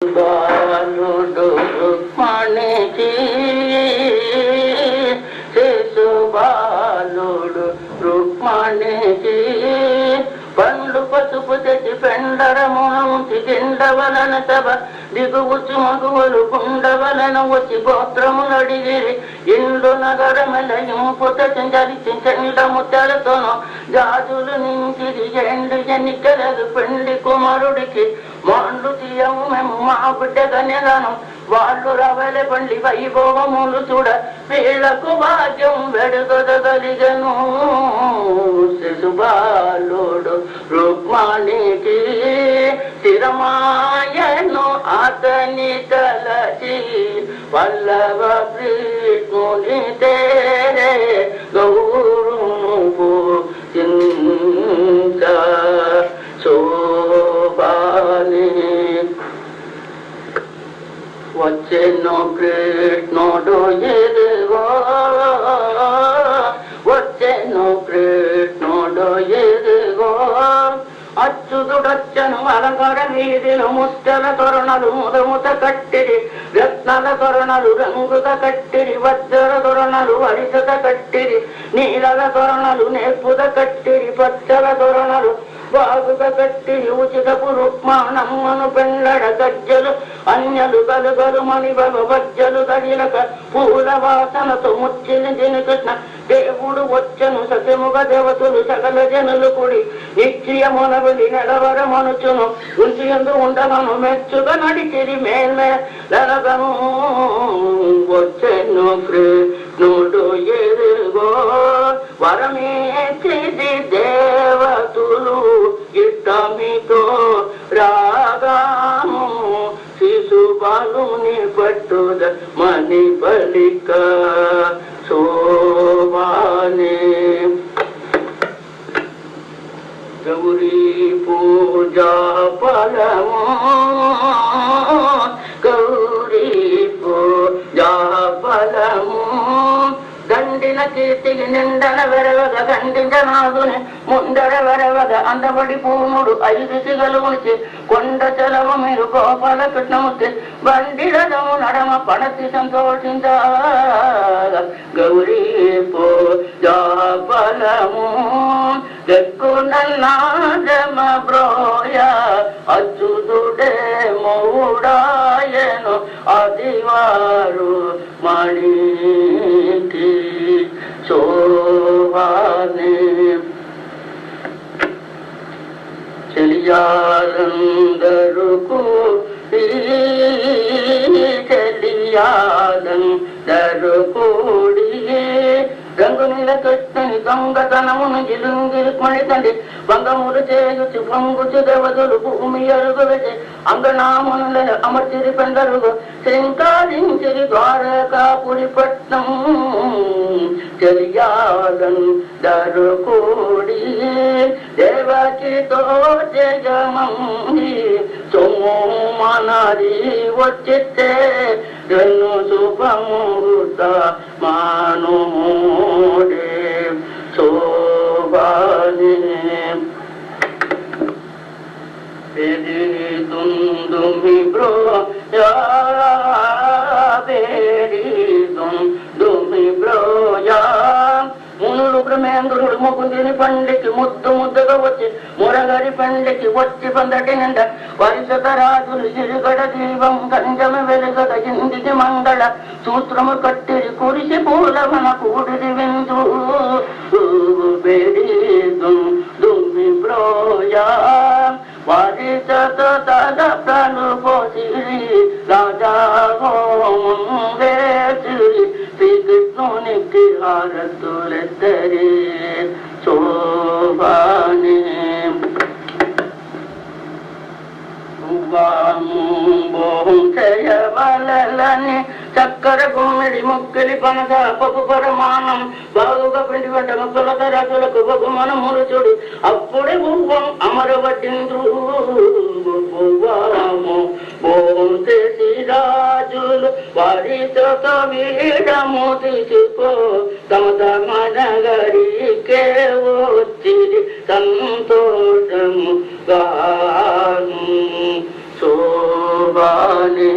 బాలుడు రుక్మిణికి శిశు బాలుడు రుక్మిణికి పండు పసుపు తెచ్చి పెండరముంచి గిండవలన సభ దిగువచ్చు మగువలు గుండవలన వచ్చి గోత్రములడిగిరి ఇండు నగరమెలయింపు తెచ్చి చెండము తెలతోను జాజులు నించిది ఎండు ఎన్నికలేదు పెండి కుమారుడికి మాండు తీయము మేము మా బిడ్డగనెలను వాళ్ళు రవలె పండి వైభవములు చూడ వీళ్లకు భాగ్యం వెడుగొదగలిగను శిశుబాలుడు రుక్మిణికి స్థిరమాయను అతని తలచి పల్లవ కృష్ణుని తేరే గౌరును చింత శోభాని వచ్చెను కృష్ణుడు ఎదుగో వచ్చెను కృష్ణుడు ఎదుగో అచ్యుతుడొచ్చను అలంకార వీధిలో ముత్తెల తొరణలు ముదముత కట్టిరి రత్నాల తొరణలు రంగుత కట్టిరి వజ్ర తొరణలు వరిసత కట్టిరి నీలల తొరణలు నేర్పుత కట్టిరి పచ్చల తొరణలు బాగుగ కట్టిరి ఉచితపు రుక్మాణమ్మను పెండ్లడ గజ్జలు అన్యలు గలుగలు మణిబలు వజ్జలు తగిలక పూల వాసనతో ముచ్చిని కృష్ణ దేవుడు వచ్చను సత్యముగ దేవతలు సకల జనులు కూడి నిత్యమునబలి నెలవర మనుచును ఉంచియందు ఉండమను మెచ్చుగా నడిచిరి మేల్మెలగను వచ్చెను కృష్ణుడు ఎదుగో వరమేచిది దేవతులు ఇష్టమితో రాగాము శిశుబాలుని పట్టుద మణి బలిక శోభాని గౌరీ పూజా ఫలము గౌరీ పూజా ఫలము గండిన కీర్తికి నిండన వెరవగ గండించనాదుని ముందర వెరవగ అందబడి పూముడు 5 సిగలు ఉంచి కొండ చలవ మీరు గోపాల కృష్ణమూర్తి బండిడము నడమ పడతి సంతోషించ గౌరీ పూజా ఫలము ఎక్కునన్నాజమ బ్రోయ అచ్యుతుడే మౌడాయను ఆదివారు మణికి శోభాని చెలియాలందరు కూడి గంగునిల కృష్ణుని దొంగతనమును జిలుంగిరుక్మణి తండ్రి భంగములు చేయుచు పొంగుచు దేవతలు భూమి అరుగు వెచి అంగనామునుల అమర్చిరి పెండరుగు శ్రీంకారించిరి ద్వారకాపురి పట్నం చెలియాలందరు కూడి దేవకితో జగమంది సొమ్ము మనది వచ్చితే గన్ను శుభముహూర్త మానుమోడే శోభాని పెరి దుందుమి బ్రో పెరి దుందుమి బ్రోయా మునుడు బ్రహ్మేంద్రుడు ముకుందిని పండికి ముద్దు ముద్దుగా వచ్చి మురగరి పండికి వచ్చి పందటి నిండ వరిసత రాజులు సిరిగడ దీపం కంజమ వెలుగద ఇంటికి మంగళ సూత్రము కట్టిరి కురిసి పూలమన కూడిరి విందు బేడి దుమ్మి బ్రోయా వారిసత తల ప్రాణు పోసిరి రాజా హోముందేసిరి శ్రీకృష్ణునికి హారతులెత్తరి శోభాని చేయవలని చక్కర గుమ్మిడి ముక్కిలి పనస పప్పు పరమానం బాగుగా పిండి వంట ముక్కలత రాజులకు బహుమనములు చూడు అప్పుడే భూవం అమరవడ్డింద్రు చేసి రాజులు వారితో వీడము తీసుకో తమ తమ నగరికే వచ్చిరి సంతోషము గాను సో బానే